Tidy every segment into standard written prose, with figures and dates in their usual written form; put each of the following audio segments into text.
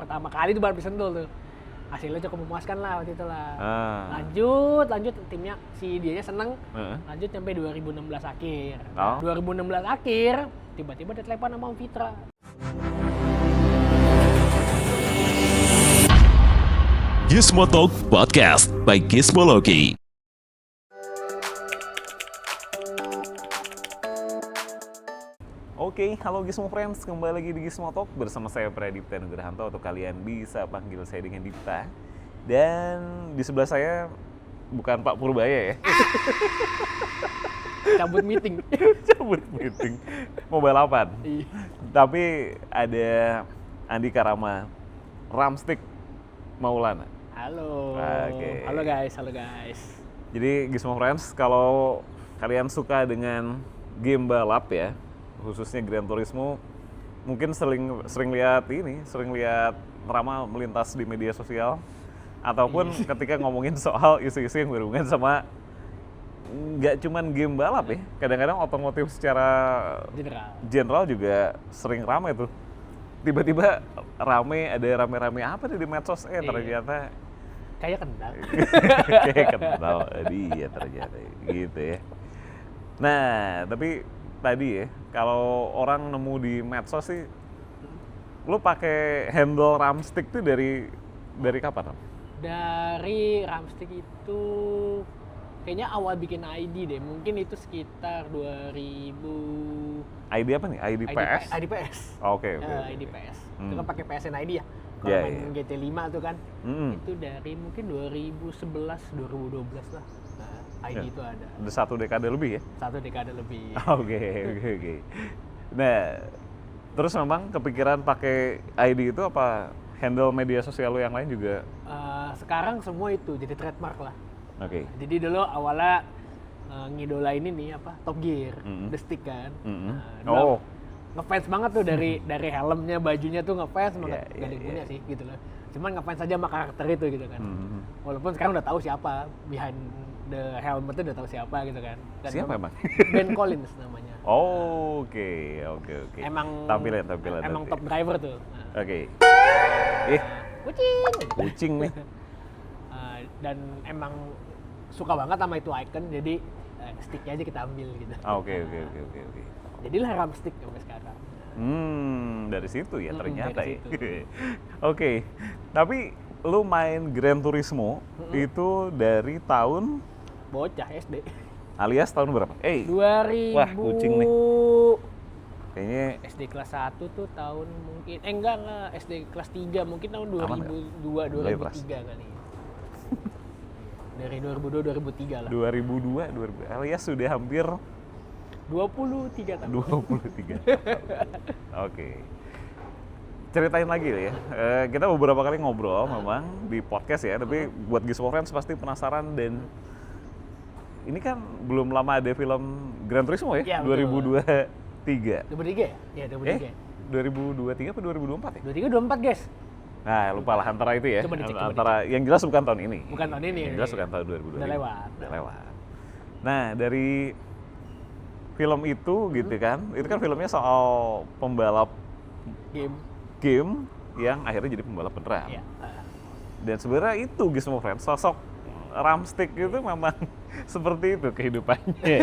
pertama kali itu balapan sentul tuh. Hasilnya cukup memuaskan lah waktu itu lah. Lanjut timnya si dianya seneng. Lanjut sampai 2016 akhir. 2016 akhir tiba-tiba dia telepon sama Om Fitra. Gizmo Talk Podcast by Gizmology. Oke, halo Gizmo Friends, kembali lagi di Gizmo Talk bersama saya Pradipta Nugrahanto atau kalian bisa panggil saya dengan Dipta. Dan di sebelah saya bukan Pak Purbaya ya. Cabut meeting. Cabut meeting. Mau balapan. Iya. Tapi ada Andika Rama, Ramstick Maulana. Halo. Oke. Halo guys. Jadi Gizmo Friends, kalau kalian suka dengan game balap ya, khususnya Gran Turismo, mungkin sering lihat Rama melintas di media sosial, ataupun ketika ngomongin soal isu-isu yang berhubungan sama nggak cuman game balap ya, kadang-kadang otomotif secara general juga sering ramai tuh. Tiba-tiba ada rame-rame apa nih di medsos, ternyata kayak kenal. kayak kenal dia ternyata gitu ya. Nah, tapi tadi ya, kalau orang nemu di medsos sih, lu pakai handle Ramstick tuh dari kapan? Dari Ramstick itu kayaknya awal bikin ID deh, mungkin itu sekitar 2000. ID apa nih? ID PS? ID PS. Oke. ID PS. Itu kan pakai PSN ID ya. Kalau Yeah, main yeah. GT5 tuh kan, itu dari mungkin 2011, 2012 lah. Nah, ID itu ada. Udah 1 dekade lebih ya? 1 dekade lebih. Oke. Nah, terus memang kepikiran pakai ID itu apa handle media sosial lo yang lain juga? Sekarang semua itu jadi trademark lah. Oke. Jadi dulu awalnya ngidolain ini apa Top Gear, The Stick kan. Dulu ngefans banget tuh dari helmnya, bajunya tuh ngefans banget. Gak ada yang punya sih gitu loh. Cuman ngefans aja sama karakter itu gitu kan. Walaupun sekarang udah tahu siapa behind the helmet itu, udah tahu siapa gitu kan. Dan siapa emang? Ben Collins namanya. Oke. Emang Tampilan. Emang top driver tuh. Nah. Oke. Kucing nih. Dan emang suka banget sama itu icon, jadi sticknya aja kita ambil gitu. Oke. Jadilah Ramstick sampai sekarang. Dari situ ya ternyata dari ya. situ. Oke. Tapi lu main Gran Turismo itu dari tahun Bocah SD. alias tahun berapa? 2000. Wah, kucing nih. Kayaknya SD kelas 1 tuh tahun mungkin enggak SD kelas 3 mungkin tahun 2002 2003 kali. Dari 2002 2003 lah. 2002 alias sudah hampir 23 tahun. 23 tahun. Oke. Ceritain lagi ya. Kita beberapa kali ngobrol memang di podcast ya, tapi buat Gizmo Friends pasti penasaran, dan ini kan belum lama ada film Gran Turismo ya, 2023. 2003 ya? Iya, 2003. 2023 atau 2024 ya? 23 24, guys. Nah, lupa lah antara itu ya. Coba dicek. Yang jelas bukan tahun ini. Bukan tahun ini. Yang jelas bukan tahun 2023. Udah lewat. Nah, dari film itu gitu kan, itu kan filmnya soal pembalap game yang akhirnya jadi pembalap beneran. Iya. Dan sebenarnya itu Gizmo Friends, sosok Ramstick itu memang seperti itu kehidupannya.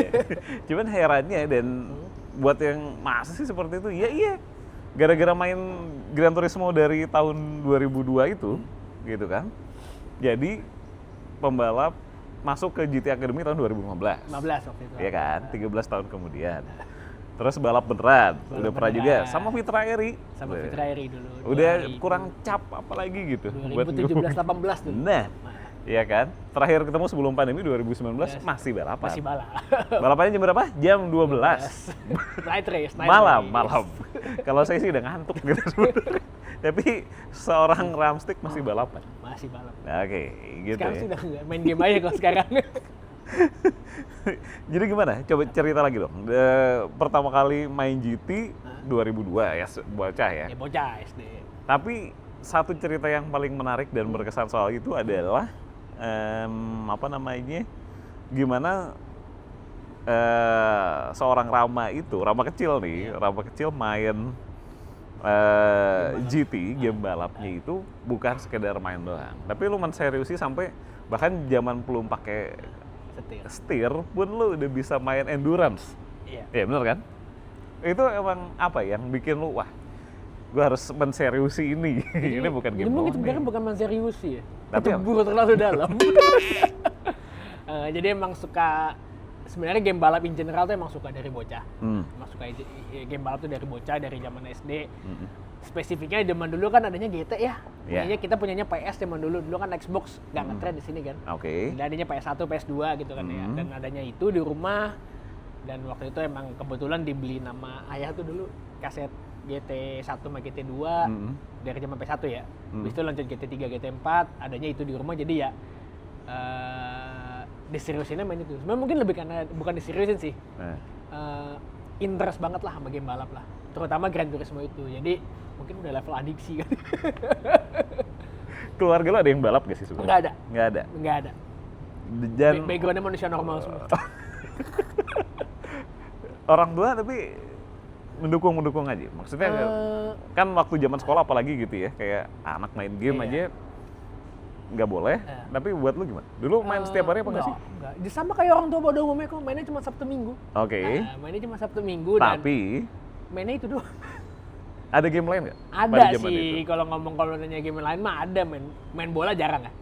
Cuman herannya, dan buat yang masa sih seperti itu, iya. Gara-gara main Gran Turismo dari tahun 2002 itu, gitu kan. Jadi pembalap masuk ke GT Academy tahun 2015. 15 waktu itu. Iya kan, 13 tahun kemudian. Terus balap beneran, udah pernah juga sama Fitra Eri. Sama Fitra Eri dulu. Udah kurang cap apalagi gitu. 2017-18 dulu. Nah, iya kan? Terakhir ketemu sebelum pandemi 2019 masih balapan. Masih balap. Balapannya jam berapa? Jam 12. Night race. Malam. Kalau saya sih udah ngantuk gitu sebenarnya. Tapi seorang Ramstick masih balapan. Masih balap. Oke, gitu Sekarang ya. sudah enggak main game aja kalau sekarang. Jadi gimana? Coba cerita lagi dong. Pertama kali main GT 2002 ya, bocah ya. Ya bocah SD. Tapi satu cerita yang paling menarik dan berkesan soal itu adalah gimana seorang Rama kecil nih, Rama kecil main GT, game balapnya itu bukan sekedar main doang. Tapi lu menseriusi sampai bahkan zaman belum pakai setir pun lu udah bisa main endurance. Iya. Iya bener kan? Itu emang apa yang bikin lu, wah gue harus menseriusi ini. Ini bukan game Jadi mungkin doang sebenarnya nih. bukan menseriusi ya. Tapi Kecebur terlalu dalam. Jadi emang suka, sebenarnya game balap in general tuh emang suka dari bocah. Emang suka game balap tuh dari bocah, dari zaman SD. Spesifiknya zaman dulu kan adanya GT ya. Punyanya, kita punyanya PS zaman dulu. Dulu kan Xbox nggak ngetren di sini kan. Oke. Dan adanya PS1, PS2 gitu kan ya. Dan adanya itu di rumah. Dan waktu itu emang kebetulan dibeli nama ayah tuh dulu kaset GT1 sama GT2 dari zaman PS1 ya. Habis itu lanjut GT3, GT4, adanya itu di rumah, jadi ya diseriusinnya main itu. Sebenarnya mungkin lebih karena bukan diseriusin sih. Interest banget lah sama game balap lah. Terutama Gran Turismo itu. Jadi mungkin udah level adiksi kan. Keluarga lo ada yang balap gak sih sebenarnya? Nggak ada. Nggak ada. Nggak ada. Dan Backgroundnya manusia normal semua. orang tua tapi mendukung aja. Maksudnya kan waktu zaman sekolah apalagi gitu ya, kayak anak main game aja nggak boleh. Tapi buat lu gimana? Dulu main setiap hari apa nggak sih? Enggak. Sama kayak orang tua pada umumnya kok, mainnya cuma Sabtu Minggu. Oke. Mainnya cuma Sabtu Minggu dan Tapi mainnya itu doang. ada game lain nggak? Ada pada zaman sih, itu? kalau nanya game lain mah ada, main bola jarang ya.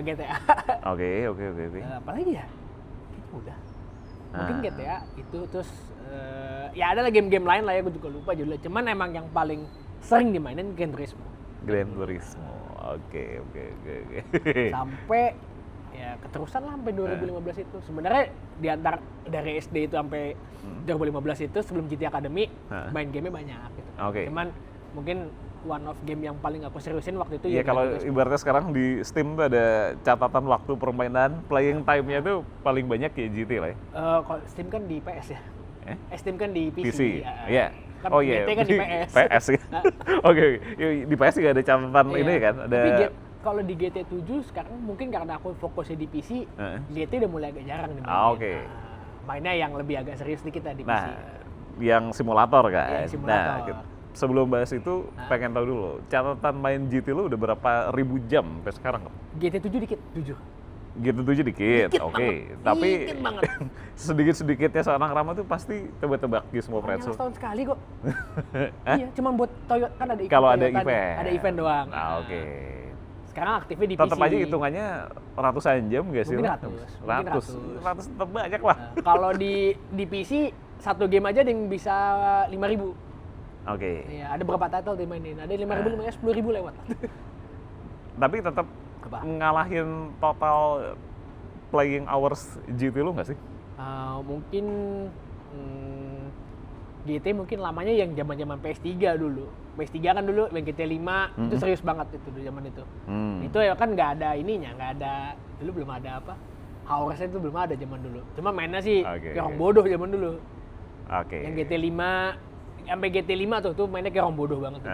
GTA. Oke. Apalagi ya? Kayaknya udah. Mungkin GTA itu, terus ya ada lah game-game lain lah ya, gue juga lupa judulnya. Cuman emang yang paling sering dimainin Gran Turismo. Gran Turismo. Oke. Sampai ya keterusan lah sampai 2015 itu. Sebenarnya dari SD itu sampai 2015 itu sebelum GT Academy main game-nya banyak gitu. Oke. Cuman mungkin one of game yang paling aku seriusin waktu itu Iya, kalau ibaratnya sekarang di Steam tuh ada catatan waktu permainan, playing time-nya tuh paling banyak ya GT lah ya. Kalau Steam kan di PS ya. Steam kan di PC. PC. Iya. Kan Oh iya. GT kan di PS. PS ya. Oke. Di PS juga ada catatan Iya. ini kan, ada. Tapi kalau di GT7 sekarang mungkin karena aku fokusnya di PC, GT udah mulai agak jarang dimainin. Oke. Mainnya yang lebih agak serius dikit lah di PC. Nah, yang simulator kan. Iya, simulator. Nah, sebelum bahas itu pengen tahu dulu, catatan main GT lu udah berapa ribu jam sampai sekarang? GT7 dikit, 7. GT7 dikit, oke. Tapi Dikit banget. sedikit-sedikitnya seorang Rama tuh pasti tebak-tebak Gizmo Hanya Pretzel. setahun sekali kok. Iya, cuma buat Toyota kan ada event. Kalau ada Toyota, event. Ada event doang. Oke. Sekarang aktifnya di Tetap PC. aja hitungannya ratusan jam nggak sih? Mungkin Lu? ratus. Ratus tetap banyak lah. Kalau di PC satu game aja ada yang bisa 5.000. Oke. Iya, ada berapa title dimainin? Ada 5.000, namanya 10.000 lewat. Tapi tetap Apa? ngalahin total playing hours GT lu nggak sih? Mungkin GT mungkin lamanya yang zaman-zaman PS3 dulu. PS3 kan dulu yang GT 5 itu serius banget itu di zaman itu. Itu ya kan nggak ada ininya, nggak ada, dulu belum ada apa, hoursnya itu belum ada zaman dulu. Cuma mainnya sih kayak orang bodoh zaman dulu. Oke. Yang GT 5 sampai GT 5 tuh mainnya kayak orang bodoh banget.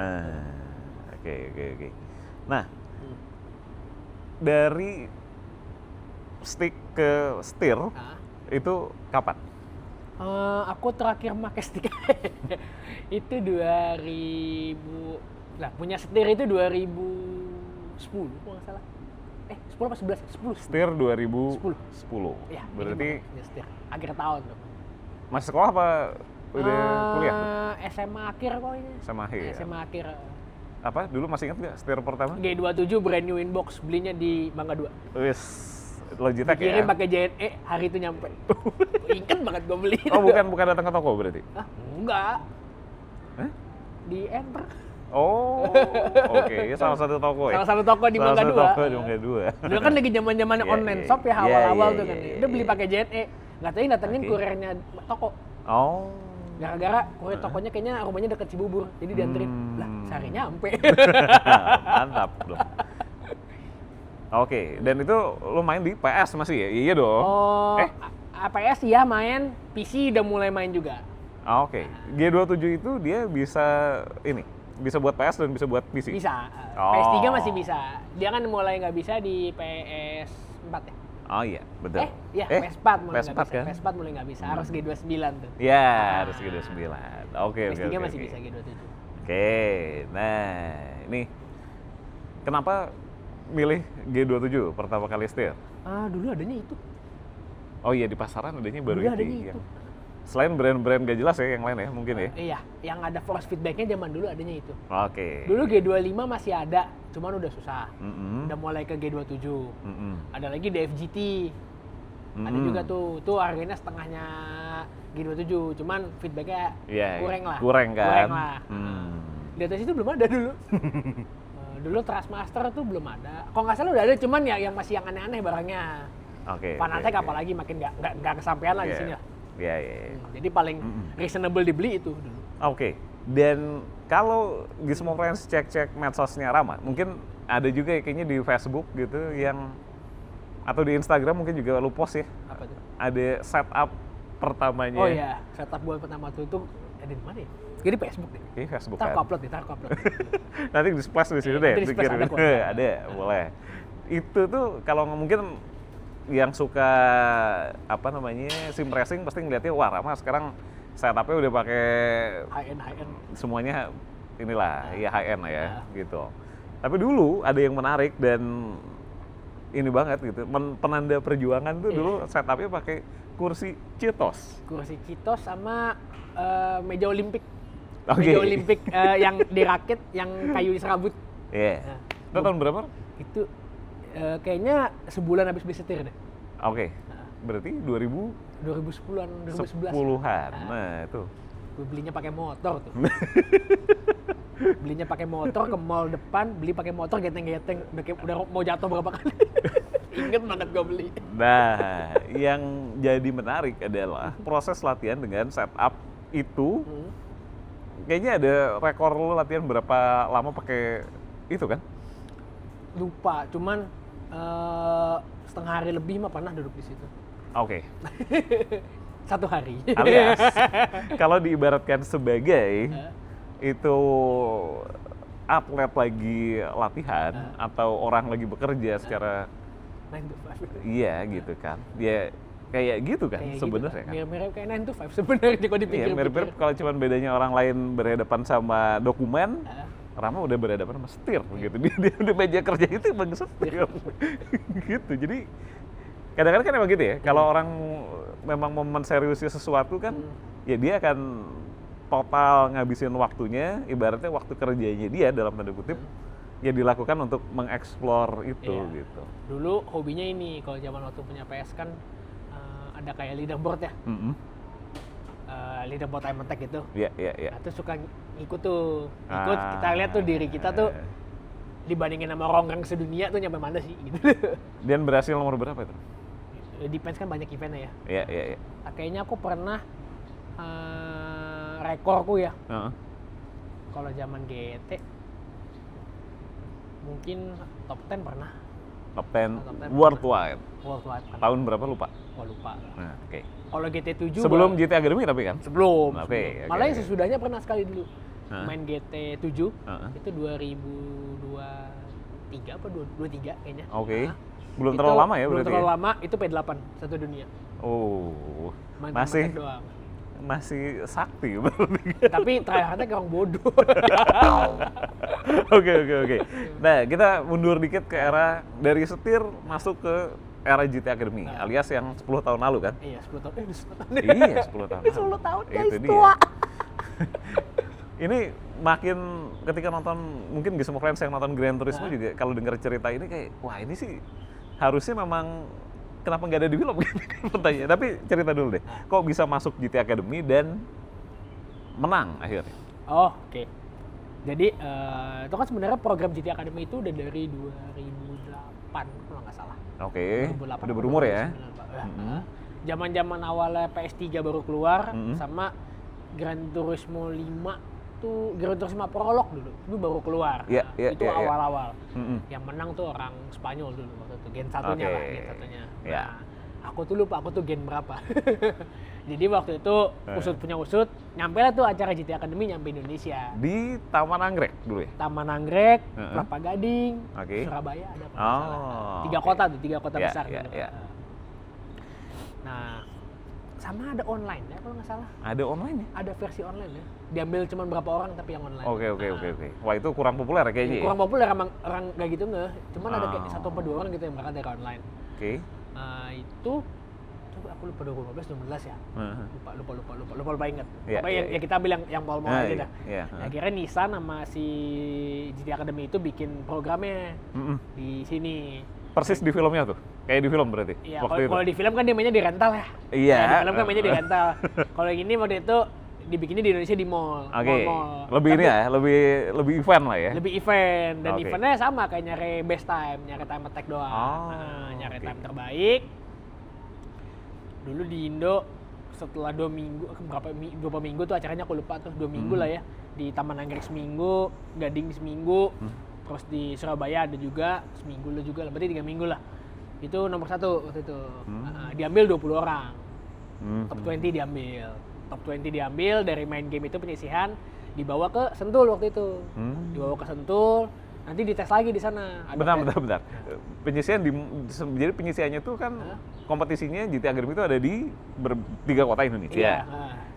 Oke. Nah, dari stick ke setir itu kapan? Aku terakhir pakai stick itu 2000. Nah, punya setir itu 2010 kalau nggak salah. 10 apa 11? 10. Setir 2010. Ya, Berarti punya setir. Akhir tahun tuh. masih sekolah apa udah kuliah? SMA akhir kok ini. SMA akhir. SMA akhir. Apa? Dulu masih ingat nggak setir pertama? G27 brand new inbox, belinya di Mangga 2. Wis, Logitech ya? Kirim pakai JNE, hari itu nyampe. Ingat banget gue beli. Oh, bukan datang ke toko berarti? Hah? Enggak. Hah? Di Enter. Oh, oke. Salah satu toko ya? Salah satu toko di Mangga 2. Salah satu toko di Mangga 2. Dulu kan lagi zaman-zaman online shop ya, awal-awal tuh kan. Udah beli pakai JNE. Nggak tahu datengin kurirnya toko. Oh. Gara-gara kurir tokonya kayaknya rumahnya deket Cibubur. Jadi dianterin. Lah, sehari nyampe. Mantap dong. Oke, dan itu lo main di PS masih ya? Iya dong. Oh, PS ya main, PC udah mulai main juga. Oke. G27 itu dia bisa bisa buat PS dan bisa buat PC? Bisa. Oh. PS3 masih bisa. Dia kan mulai nggak bisa di PS4 ya? Oh iya, betul. PS4 mulai nggak bisa. kan? PS4 mulai nggak bisa, harus G29 tuh. Iya, harus G29. Oke. PS3 masih bisa G27. Oke, nah ini kenapa milih G27 pertama kali setir? Dulu adanya itu. Oh iya, di pasaran adanya baru Dulu ini. adanya itu. Selain brand-brand gak jelas ya yang lain ya mungkin ya? Iya, yang ada force feedback-nya zaman dulu adanya itu. Oke. Dulu G25 masih ada, cuman udah susah. Udah mulai ke G27. Ada lagi DFGT. Ada juga tuh harganya setengahnya G27, cuman feedback-nya kurang lah. Kurang kan? Kurang lah. Di atas itu belum ada dulu. Dulu Trustmaster tuh belum ada. Kalau nggak salah udah ada, cuman ya yang masih yang aneh-aneh barangnya. Oke. Fanatec apalagi makin nggak kesampaian lah di sini lah. Iya. Jadi paling reasonable dibeli itu dulu. Oke. Dan kalau Gizmo Friends cek-cek medsosnya Rama, mungkin ada juga ya kayaknya di Facebook gitu yang atau di Instagram mungkin juga lu post ya. Apa tuh? Ada setup pertamanya. Oh iya, setup buat pertama tuh itu ada di mana ya? Jadi Facebook deh. Ini Facebook Ntar kan. aku upload. Nanti di splash di sini deh. Nanti di splash ada kok. Ada, boleh. Itu tuh kalau mungkin yang suka apa namanya sim racing pasti ngeliatnya wah Rama sekarang setupnya udah pakai high end. semuanya inilah ya high end lah ya gitu. Tapi dulu ada yang menarik dan ini banget gitu penanda perjuangan tuh dulu setupnya pakai kursi Cheetos. Kursi Cheetos sama meja Olimpik. Oke. Meja Olimpik yang dirakit yang kayu diserabut. Iya. Itu tahun berapa? Itu kayaknya sebulan habis beli setir deh. Oke. Berarti 2010-an, 2011. 10-an. Nah, itu. Gue belinya pakai motor tuh. Belinya pakai motor ke mall depan, beli pakai motor geteng-geteng, udah mau jatuh berapa kali. Ingat banget gue beli. Nah, yang jadi menarik adalah proses latihan dengan setup itu. Kayaknya ada rekor lu latihan berapa lama pakai itu kan? Lupa, cuman setengah hari lebih mah pernah duduk di situ. Oke. 1 hari. Alias kalau diibaratkan sebagai itu atlet lagi latihan atau orang lagi bekerja secara 9 to 5. iya gitu kan. Ya kayak gitu kan sebenarnya kan. Mirip kayak 9 to 5 sebenarnya kalau dipikir-pikir. Iya, mirip-mirip kalau cuma bedanya orang lain berhadapan sama dokumen, Rama udah berhadapan sama setir gitu. Dia udah meja kerja itu emang setir. Gitu. Jadi kadang-kadang kan emang gitu ya. Kalau orang memang mau menseriusi sesuatu kan ya dia akan total ngabisin waktunya, ibaratnya waktu kerjanya dia dalam tanda kutip ya dilakukan untuk mengeksplor itu gitu. Dulu hobinya ini, kalau zaman waktu punya PS kan ada kayak leaderboard ya. Leaderboard time attack gitu. Iya. Nah, tuh suka ikut tuh. Kita lihat tuh diri kita tuh dibandingin sama orang sedunia tuh nyampe mana sih gitu. Dan berhasil nomor berapa itu? Depends kan banyak eventnya ya. Iya. Kayaknya aku pernah rekorku ya. Kalau zaman GT mungkin top 10 pernah. Top 10 worldwide. Worldwide. Tahun berapa lupa? Lupa. Nah, oke. Kalau GT7 sebelum GT Academy tapi kan? Sebelum. Okay. Malah yang sesudahnya pernah sekali dulu. Main GT7 itu 2023 apa 23 kayaknya. Oke. Belum terlalu lama ya berarti. Belum terlalu lama, itu P8 satu dunia. Oh. Main doang. Masih sakti. Tapi terakhirnya kayak orang bodoh. Oke. Nah, kita mundur dikit ke era dari setir masuk ke era GT Academy, alias yang 10 tahun lalu kan? Iya, 10 tahun. 10 tahun. Iya, 10 tahun. 10 tahun guys, itu tua. Ini makin ketika nonton, mungkin Gizmo Friends yang nonton Gran Turismo juga kalau dengar cerita ini kayak, wah ini sih harusnya memang kenapa nggak ada di film? Pertanyaan. Tapi cerita dulu deh, kok bisa masuk GT Academy dan menang akhirnya? Oh, oke. Jadi itu kan sebenarnya program GT Academy itu udah dari 2008 kalau nggak salah. Oke, udah berumur ya? Zaman-zaman awalnya PS3 baru keluar, sama Gran Turismo 5 tuh, Gran Turismo Prolog dulu, itu baru keluar. Itu awal-awal. Yang menang tuh orang Spanyol dulu waktu itu, Gen 1-nya lah, Gen 1-nya. Nah, aku tuh lupa, aku tuh Gen berapa. Jadi waktu itu usut, nyampe lah tuh acara GT Academy nyampe Indonesia. Di Taman Anggrek dulu ya? Taman Anggrek, Kelapa Gading, Surabaya ada kalau nggak salah. 3 kota tuh, 3 kota besar. Nah, sama ada online ya kalau nggak salah. Ada online ya? Ada versi online ya. Diambil cuma berapa orang tapi yang online. Oke. Wah, itu kurang populer ya kayaknya. Kurang populer emang orang nggak gitu nggak. Cuman ada kayak 1 Oh. atau 2 orang gitu yang berangkat dari online. Oke. Itu coba aku lupa 2015 2016 ya. Heeh. Lupa ingat. Iya, Pokoknya iya. yang kita ambil yang mall-mall Nah, aja iya, dah. iya, Nah, heeh. akhirnya Nissan sama si GT Academy itu bikin programnya Mm-mm. di sini. Persis di filmnya tuh. Kayak di film berarti. Iya, waktu itu. kalau di film kan dia mainnya di rental ya. Iya. Nah, di film kan mainnya di rental. Kalau yang ini waktu itu dibikinnya di Indonesia di mall. Oke. Mall-mall. Lebih ini Tapi ya, lebih event lah ya. lebih event dan Oke. eventnya sama kayak nyari best time, nyari time attack doang. Oh, Nyari oke. time terbaik. Dulu di Indo setelah 2 minggu, berapa minggu tuh acaranya aku lupa tuh, 2 minggu lah ya. Di Taman Anggrek seminggu, Gading seminggu, terus di Surabaya ada juga seminggu lah juga, berarti 3 minggu lah. Itu nomor 1 waktu itu. Diambil 20 orang. Top 20 diambil. Top 20 diambil dari main game itu penyisihan dibawa ke Sentul waktu itu. Dibawa ke Sentul, nanti dites lagi di sana. Ada Bentar. Penyisian jadi penyisiannya tuh kan kompetisinya GT Academy itu ada di 3 kota Indonesia. Iya.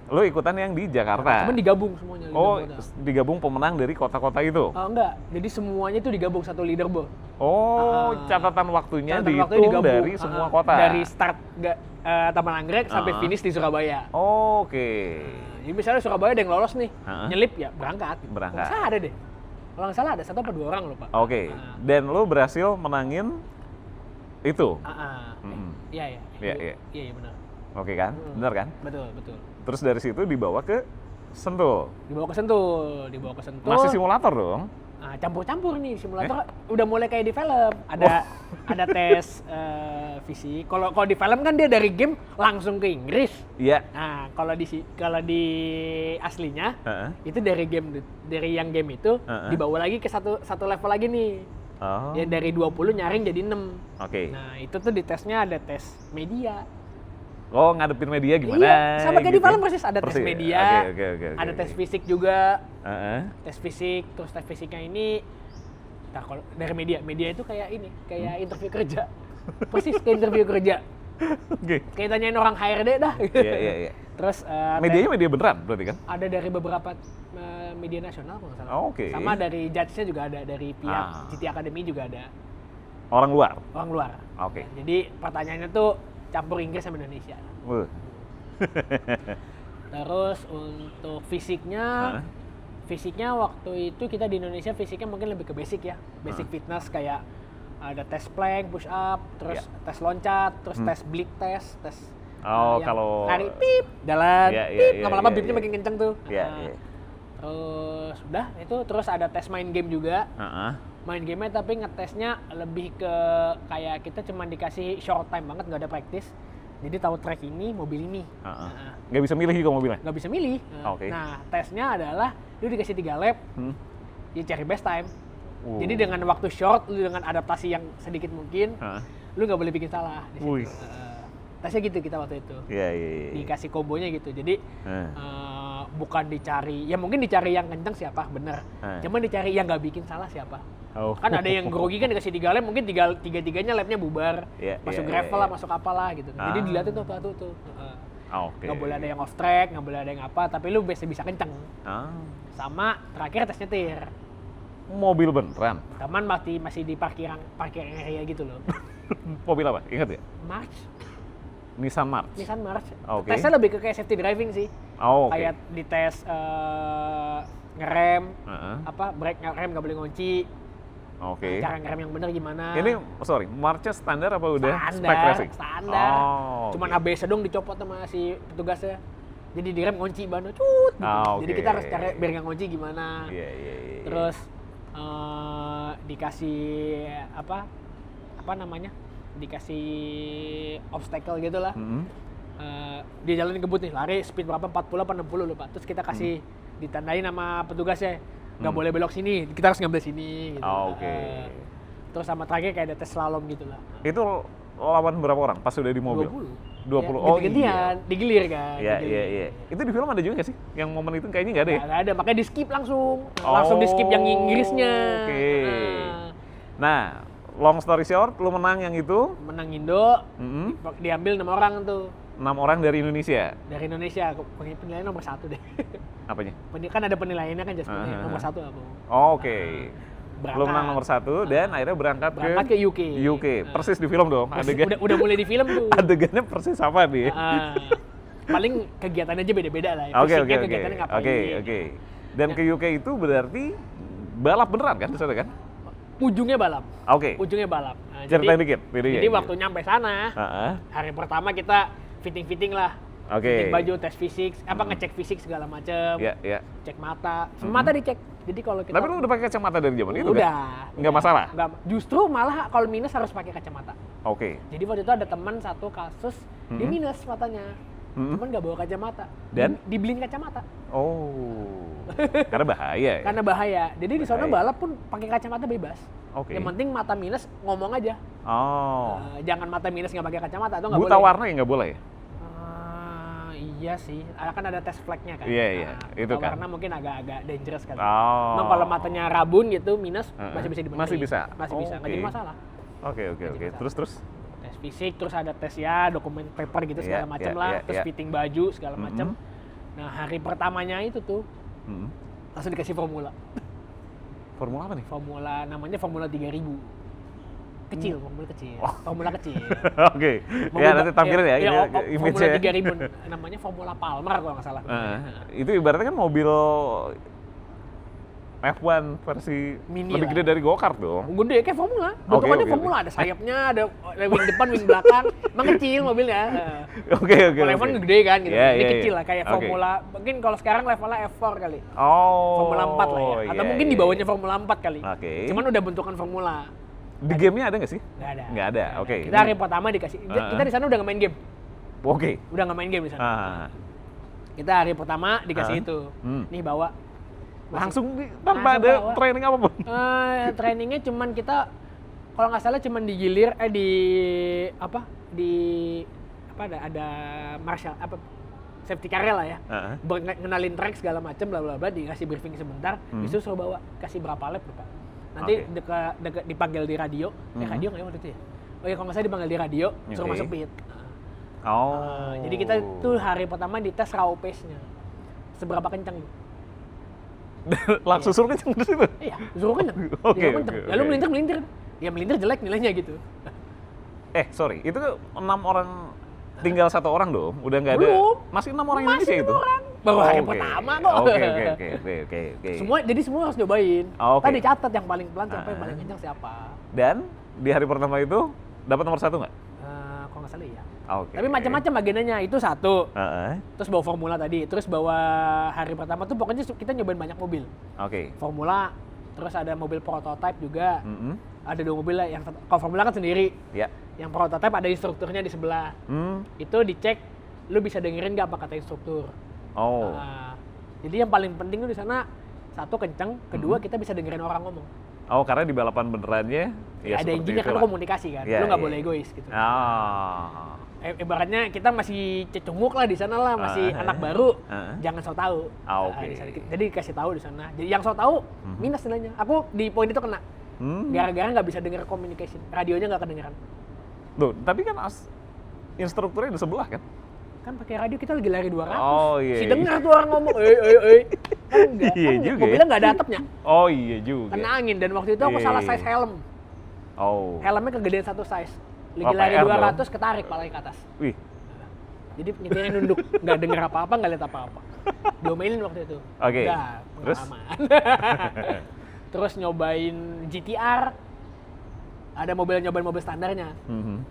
Lo ikutan yang di Jakarta. Cuman digabung semuanya. Oh, leaderboard. digabung pemenang dari kota-kota itu. Enggak, jadi semuanya itu digabung satu leaderboard. Oh, catatan waktunya Catatan waktunya dihitung digabung. dari semua kota. Dari start Taman Anggrek sampai finish di Surabaya. Oke. Jadi misalnya Surabaya ada yang lolos nih, nyelip ya berangkat. Berangkat. Kalau nggak salah ada deh. Kalau nggak salah ada 1 atau 2 orang lupa. Oke. Dan lo berhasil menangin itu. Iya. Iya benar. Oke kan? Benar kan? Betul. Terus dari situ dibawa ke Sentul. Dibawa ke Sentul. Masih simulator dong? Nah, campur-campur nih simulator udah mulai kayak di film. Ada tes fisik. Kalau di film kan dia dari game langsung ke Inggris. Iya. Nah, kalau di aslinya itu dari yang game itu dibawa lagi ke satu level lagi nih. Oh. Yang dari 20 nyaring jadi 6. Oke. Nah, itu tuh di tesnya ada tes media. Oh, ngadepin media gimana? Iya, sama kayak di gitu. film persis. Ada tes media, Oke. ada tes fisik juga. Heeh. Tes fisik, terus tes fisiknya ini, nah kalau dari media itu kayak ini, kayak interview kerja. Persis kayak interview kerja. Oke. Kayak tanyain orang HRD dah. Iya. Terus Medianya media beneran berarti kan? ada dari beberapa media nasional kalau nggak salah. Oh, oke. Sama dari judge-nya juga ada, dari pihak GT Academy juga ada. Orang luar? Orang luar. Oke. Nah, jadi pertanyaannya tuh campur Inggris sama Indonesia. Terus untuk fisiknya, waktu itu kita di Indonesia fisiknya mungkin lebih ke basic ya, basic fitness kayak ada tes plank, push up, terus tes loncat, terus tes blick test, Oh, yang kalau lari pip, jalan, pip, lama-lama bipnya makin kenceng tuh. Iya. Terus udah itu, terus ada tes main game juga. Main gamenya tapi ngetesnya lebih ke kayak kita cuma dikasih short time banget, nggak ada practice. Jadi tahu track ini, mobil ini. Nggak bisa milih juga mobilnya? Nggak bisa milih. Oke. Nah, tesnya adalah lu dikasih 3 lap, ya cari best time. Jadi dengan waktu short, lu dengan adaptasi yang sedikit mungkin, lu nggak boleh bikin salah di situ. Tesnya gitu kita waktu itu. Iya. Dikasih kombonya gitu. Jadi bukan dicari, ya mungkin dicari yang kenceng siapa, bener. Cuman dicari yang nggak bikin salah siapa. Kan ada yang grogi kan dikasih 3 lap, mungkin tiga-tiganya lapnya bubar. Masuk gravel lah, masuk apalah gitu. Jadi dilihatin tuh apa tuh. Oke. Nggak boleh ada yang off track, nggak boleh ada yang apa, tapi lu bisa kenceng. Sama terakhir tes nyetir. Mobil beneran? Taman masih di parkir area gitu loh. Mobil apa? Ingat ya? March. Nissan March. Oke. Tesnya lebih ke kayak safety driving sih. Oke. Kayak dites ngerem, brake ngerem nggak boleh ngunci. Oke. Cara ngerem yang benar gimana? Ini March-nya standar apa udah spec racing? Standar. Cuman ABS dong dicopot sama si petugasnya. Jadi direm ngunci ban cut gitu. Jadi kita harus cari biar nggak ngunci gimana. Iya. Terus dikasih apa namanya? Dikasih obstacle gitu lah. Dia jalanin kebut nih, lari speed berapa, 40 apa 60 lupa. Terus kita kasih ditandain sama petugasnya, nggak boleh belok sini, kita harus ngambil sini gitu. Oke. Terus sama terakhir kayak ada tes slalom gitu lah. Itu lawan berapa orang pas udah di mobil? 20. Ya, ganti-gantian, digilir kan. Iya. Itu di film ada juga nggak sih? Yang momen itu kayaknya nggak ada ya? Nggak ada, makanya di skip langsung. Langsung di skip yang Inggrisnya. Oke. Nah, long story short, lu menang yang itu? Menang Indo, diambil 6 orang tuh. 6 orang dari Indonesia. Dari Indonesia, penilaian nomor 1 deh. Apanya? Kan ada penilaiannya kan just nomor 1 aku. Oke. Lo menang nomor 1 dan akhirnya berangkat ke UK. UK. Persis di film dong. Udah mulai di film tuh. Adegannya persis apa nih? Paling kegiatannya aja beda-beda lah. Oke. Kegiatannya ngapain. Oke. Dan ke UK itu berarti balap beneran kan di sana kan? Ujungnya balap. Oke. Ujungnya balap. Nah, Ceritain dikit. Jadi waktu nyampe sana, hari pertama kita fitting lah. Fitting baju, tes fisik, ngecek fisik segala macem. Iya. Cek mata. Semua mata dicek. Jadi kalau kita... Tapi lu udah pakai kacamata dari zaman itu kan? Udah. Nggak masalah? Nggak, justru malah kalau minus harus pakai kacamata. Oke. Jadi waktu itu ada teman satu kasus, dia minus matanya. Cuman nggak bawa kacamata. Dan? Dibeliin kacamata. Oh. Karena bahaya ya? Karena bahaya. Jadi di sana balap pun pakai kacamata bebas. Oke. Yang penting mata minus ngomong aja. Oh. Jangan mata minus nggak pakai kacamata atau nggak boleh. Buta warna ya nggak boleh ya? Iya sih, kan ada tes flagnya kan. Iya, itu kan. Warna mungkin agak dangerous kan. Oh. Nah, kalau matanya rabun gitu, minus masih bisa dibenerin. Masih bisa? Masih bisa, nggak jadi masalah. Oke. Terus? Tes fisik, terus ada tes ya, dokumen paper gitu segala macam lah. Terus fitting baju segala macam. Nah, hari pertamanya itu tuh langsung dikasih formula. Formula apa nih? Namanya Formula 3000. Kecil, formula kecil. Formula kecil. Oke. Ya nanti tampilin ya. Formula 3000 namanya Formula Palmer kalau nggak salah. Itu ibaratnya kan mobil F1 versi mini lebih lah. gede dari go-kart dong. Gede kayak formula. Bentukannya formula, ada sayapnya, ada wing depan, wing belakang. Emang kecil mobilnya. Oke. Kalau F1 gede kan gitu. Ini kecil lah kayak Oke. formula. Mungkin kalau sekarang levelnya F4 kali. Oh. Formula 4 lah ya. Atau mungkin di bawahnya Formula 4 kali. Oke. Cuman udah bentukan formula. Di gamenya ada nggak sih? Nggak ada. Oke. Kita hari pertama dikasih. Kita di sana udah nggak main game. Oke. Udah nggak main game di sana. Kita hari pertama dikasih itu. Nih bawa. Langsung tanpa ada bawa. training apapun. Trainingnya cuman kita kalau nggak salah cuman digilir ada marshal safety car lah ya. Ngenalin track segala macam bla bla bla, dikasih briefing sebentar, disuruh suruh bawa, kasih berapa lap lupa. Nanti dipanggil di radio. Radio nggak ya waktu itu ya? Oh ya kalau nggak salah dipanggil di radio, suruh masuk pit. Jadi kita tuh hari pertama dites raw pace-nya. Seberapa kencang. Langsung suruh kenceng di situ? Iya, suruh kenceng. Oke. Lalu melintir. Ya melintir jelek nilainya gitu. Sorry, itu 6 orang tinggal 1 orang dong? Udah nggak ada? Belum. Masih 6 orang Indonesia itu? Baru hari pertama kok. Oke. Jadi semua harus nyobain. Oke. Tadi catat yang paling pelan siapa, yang paling kencang siapa. Dan di hari pertama itu dapat nomor 1 nggak? Kalau nggak salah iya. Oke. Tapi macam-macam agenanya, itu satu. Terus bawa formula tadi, terus bawa hari pertama tuh pokoknya kita nyobain banyak mobil. Oke. Formula, terus ada mobil prototype juga. Ada 2 mobil lah, yang kalau formula kan sendiri. Ya. Yang prototype ada instrukturnya di sebelah. Itu dicek, lu bisa dengerin nggak apa kata instruktur. Jadi yang paling penting tuh di sana, satu kenceng, kedua kita bisa dengerin orang ngomong. Karena di balapan benerannya ya ada intinya kan komunikasi kan, lu nggak boleh egois gitu. Ibaratnya kita masih cecunguk lah di sana lah, masih anak baru, jangan so tau. Jadi kasih tahu di sana. Jadi yang so tau minus nilainya. Aku di poin itu kena. Gara-gara nggak bisa denger communication, radionya nggak kedengeran. Tuh, tapi kan instrukturnya di sebelah kan? Kan pakai radio kita lagi lari 200. Iya. Si dengar tuh orang ngomong, kan enggak. Iya juga. Mobilnya nggak ada atapnya. Iya juga. Kena angin dan waktu itu aku salah size helm. Helmnya kegedean satu size. Lagi lari 200 ketarik palanya ke atas. Wih. Jadi nyetirnya nunduk, nggak denger apa-apa, nggak lihat apa-apa. Diomelin waktu itu. Oke. Udah, pengalaman. Terus nyobain GTR. Ada nyobain mobil standarnya.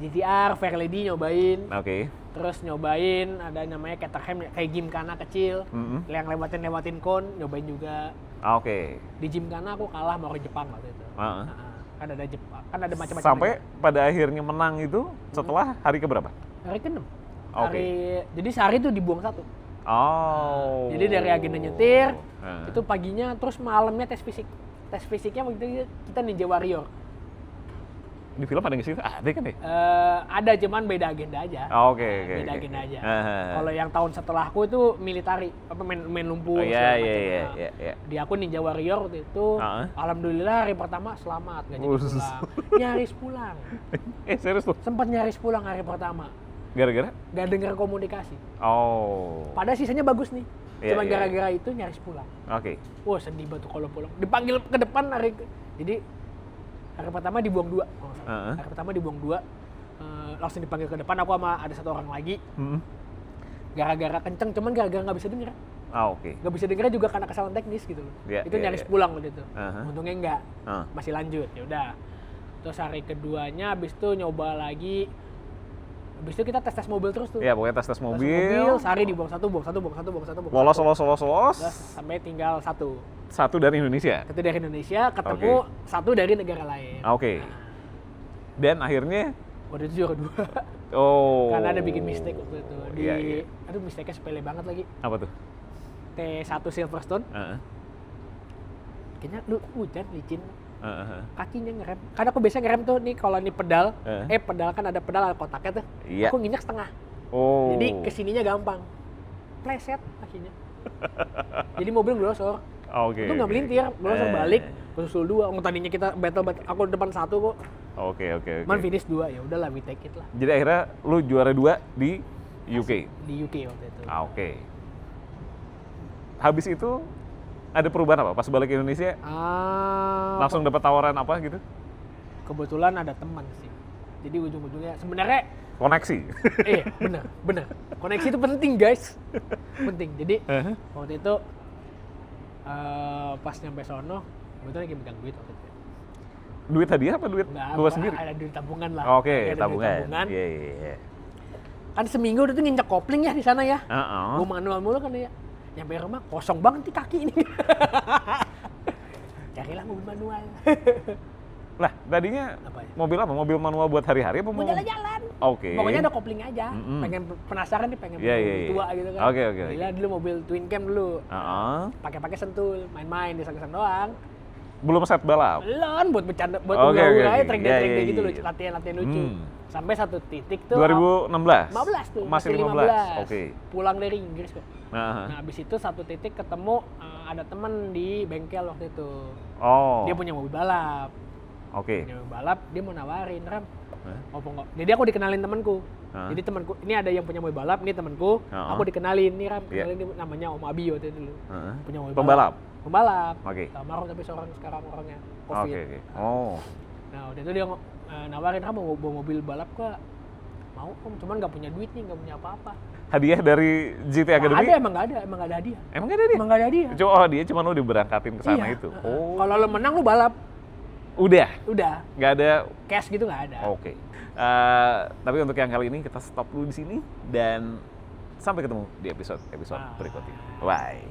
GTR, Fairlady nyobain. Oke. Terus nyobain ada namanya Caterham kayak Gymkhana kecil. Yang lewatin kon, nyobain juga. Oke. Di Gymkhana aku kalah sama orang Jepang waktu itu. Kan ada Jepang, kan ada macam-macam. Sampai pada akhirnya menang itu setelah hari keberapa? Hari ke-6. Jadi sehari itu dibuang 1. Jadi dari agenda nyetir, itu paginya terus malamnya tes fisik. Tes fisiknya waktu itu kita Ninja Warrior. Di film ada nggak sih? Ada kan ya? Ada, cuman beda agenda aja. Beda agenda aja. Kalau yang tahun setelahku itu military, main lumpur. Iya. Di aku Ninja Warrior waktu itu, alhamdulillah hari pertama selamat, nggak jadi pulang. Nyaris pulang. Serius tuh? Sempat nyaris pulang hari pertama. Gara-gara? Gak denger komunikasi. Oh. Pada sisanya bagus nih. Iya, Cuma iya, gara-gara itu nyaris pulang. Oke. Wah sedih banget tuh kalau pulang. Dipanggil ke depan jadi hari pertama dibuang 2. Hari pertama dibuang 2. Langsung dipanggil ke depan, aku sama ada 1 orang lagi. Gara-gara kenceng, cuman gara-gara nggak bisa denger. Oke. Nggak bisa dengernya juga karena kesalahan teknis gitu loh. Yeah, itu nyaris pulang waktu itu. Untungnya enggak, masih lanjut. Ya udah. Terus hari keduanya, abis itu nyoba lagi. Abis itu kita tes mobil terus tuh. Iya, pokoknya tes mobil. Sehari dibuang satu. Lolos. Terus sampai tinggal 1. 1 dari Indonesia. 1 dari Indonesia, ketemu 1 dari negara lain. Oke. Dan akhirnya waktu itu juara 2. Oh. Karena ada bikin mistake waktu itu. Iya. Aduh, mistake-nya sepele banget lagi. Apa tuh? T1 Silverstone. Kayaknya lu hujan, licin. Kakinya ngerem. Karena aku biasanya ngerem tuh nih kalau ini pedal. Pedal kan ada pedal, ada kotaknya tuh. Iya. Aku nginjak setengah. Oh. Jadi kesininya gampang. Pleset kakinya. Jadi mobil ngelosor. Oke. Itu nggak melintir, ngelosor balik. Susul 2. Tadinya kita battle, aku depan 1 kok. Oke. Man finish 2, ya udahlah we take it lah. Jadi akhirnya lu juara 2 di UK. Di UK waktu itu. Oke. Habis itu ada perubahan apa? Pas balik ke Indonesia langsung dapat tawaran apa gitu? Kebetulan ada teman sih. Jadi ujung-ujungnya sebenarnya Koneksi. bener. Koneksi itu penting guys. Penting. Jadi waktu itu pas nyampe sono, kebetulan lagi megang duit waktu itu. Duit hadiah apa duit gua sendiri? Ada duit tabungan lah. Oke, Ada tabungan. duit tabungan. Iya. Kan seminggu udah tuh nginjak kopling ya di sana ya. Heeh. Gua manual mulu kan ya. Nyampe rumah kosong banget nih kaki ini. Carilah mobil manual. Lah, tadinya Apa ya? mobil apa? Mobil manual buat hari-hari apa Mau jalan-jalan. Oke. Pokoknya ada kopling aja. Pengen penasaran nih, pengen Iya, mobil iya. tua gitu kan. Oke. Gila dulu mobil twin cam dulu. Heeh. Pakai sentul, main-main di sana doang. Belum set balap. Belum buat bercanda, buat Oke, ngawur oke, aja, oke. track Iya, day iya, gitu loh, iya. latihan lucu. Sampai satu titik tuh 2016. 15 tuh, Masih 15. Oke. Pulang dari Inggris kok. Nah. Nah, habis itu satu titik ketemu ada temen di bengkel waktu itu. Oh. Dia punya mobil balap. Oke. Punya mobil balap, dia mau nawarin, Ram. Apa enggak? Jadi aku dikenalin temenku. Jadi temanku, ini ada yang punya mobil balap, ini temanku. Aku dikenalin nih, Ram. Kenalin dia namanya Om Abi waktu itu dulu. Punya mobil Pembalap. Pembalap. Oke. Almarhum tapi seorang sekarang orangnya. Oke. Oh. Nah, waktu itu dia nawarin, "Kamu mau bawa mobil balap ke?" Mau Om, cuman nggak punya duit nih, nggak punya apa-apa. Hadiah dari GT Academy? Emang nggak ada hadiah. Emang nggak ada dia? Emang nggak ada hadiah. Dia cuma lu diberangkatin ke sana Iya. itu. Oh. Kalau lo menang lu balap, Udah. nggak ada. cash gitu nggak ada. Oke. Tapi untuk yang kali ini kita stop dulu di sini dan sampai ketemu di episode berikutnya. Bye.